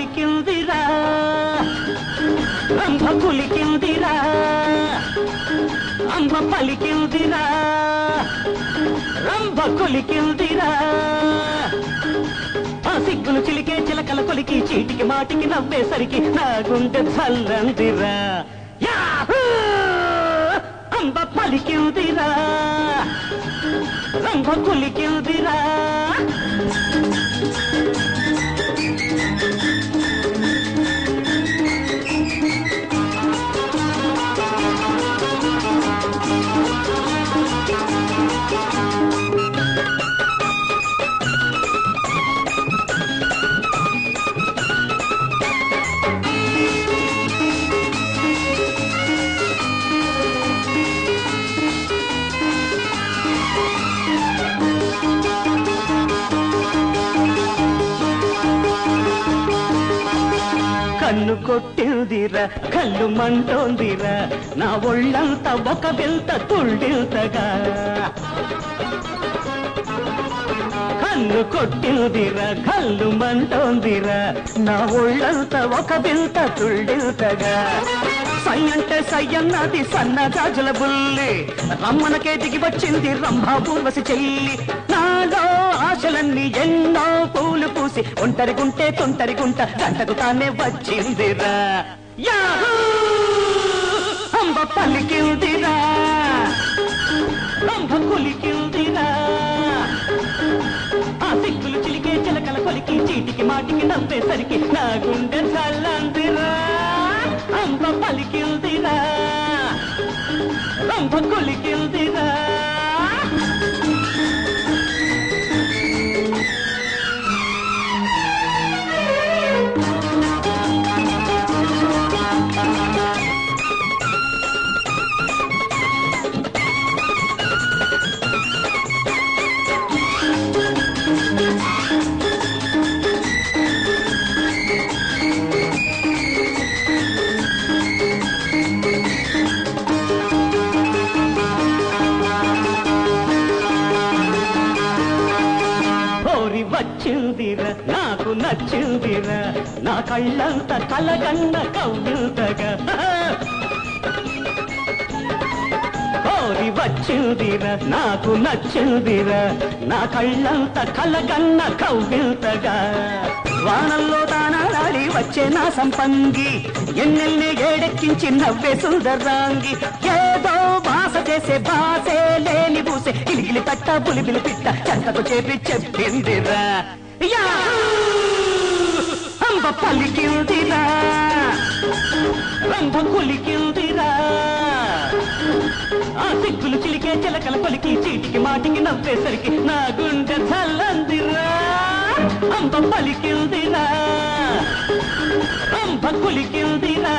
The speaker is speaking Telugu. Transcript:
పలికిందిరా రంభ పులికిందిరా అంబ పలికిందిరా రంభ కులికిందిరా ఆ సిగ్గులు చిలికే చిలకల కొలికి చీటికి మాటికి నవ్వేసరికి నా గుండె చల్లందిరా అంబ పలికిందిరా రంభ కులికిందిరా కన్ను కొట్టిందిరా కళ్ళు మంటోందిరా నా ఒళ్ళంతా ఒక వెళ్త తుళ్ళిల్తగా కన్ను కొట్టిందిరా కళ్ళు మంటోందిరా నా ఒళ్ళంతా ఒక వెళ్త తుళ్ళిల్తగా సై అంటే సై అన్నది సన్న జాజుల బుల్లి రమ్మనకే దిగి వచ్చింది రంభా పూర్వసి చెల్లి నాలో ఆశలన్నీ ఎన్నో పూలు పూసి ఒంటరిగుంటే తొంటరిగుంట గంటకు తానే వచ్చిందిరా అంబ పలికిందిరా రంభ కులికిందిరా ఆ సిగ్గులు చిలికే చిలకల కొలికి చీటికి మాటికి నవ్వేసరికి నా గుండె చల్లందిరా అంబ పలికిందిరా రంభ కులికిందిరా వచ్చిందిరా నాకు నచ్చిందిరా నా కళ్ళంతా కలగన్న కవ్విల్తగా ఓరి వచ్చిందిరా నాకు నచ్చిందిరా నా కళ్ళంతా కలగన్న కవ్విల్తగా వానల్లో దానాడాడి వచ్చే నా సంపంగి ఎన్నెల్ని ఏడెక్కించి నవ్వే సుందరాంగి ఏదో బాస చేసే బాసే లేని బూసే గిలిగిలి తట్ట పులిబిలి పిట్ట చెంతకు చేపి చెప్పిందిరా అంబ పలికిందిరా రంభ కులికిందిరా ఆ సిగ్గులు చిలికే చిలకల కొలికి చీటికి మాటికి నవ్వేసరికి నా గుండె చల్లందిరా అంబ పలికిందిరా రంభ కులికిందిరా